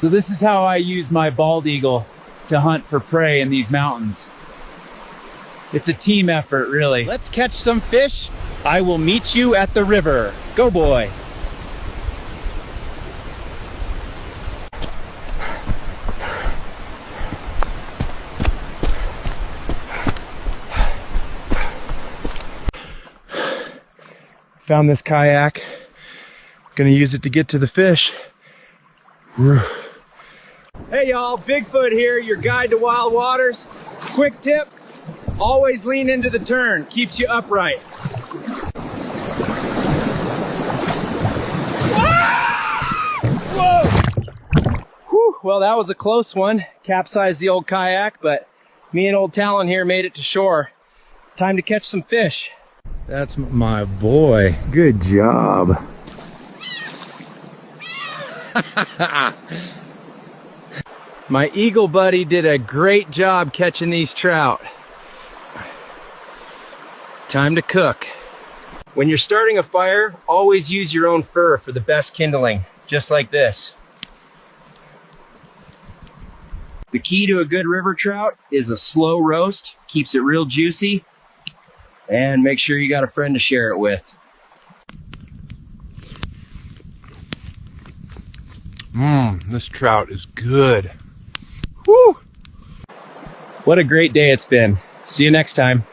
So this is how I use my bald eagle to hunt for prey in these mountains. It's a team effort, really. Let's catch some fish. I will meet you at the river. Go, boy. Found this kayak. Gonna use it to get to the fish. Hey y'all, Bigfoot here, your guide to wild waters. Quick tip, always lean into the turn, keeps you upright. Whoa! Whew, well, that was a close one. Capsized the old kayak, but me and old Talon here made it to shore. Time to catch some fish. That's my boy. Good job. My eagle buddy did a great job catching these trout. Time to cook. When you're starting a fire, always use your own fur for the best kindling, just like this. The key to a good river trout is a slow roast, keeps it real juicy, and make sure you got a friend to share it with. This trout is good. Woo! What a great day it's been. See you next time.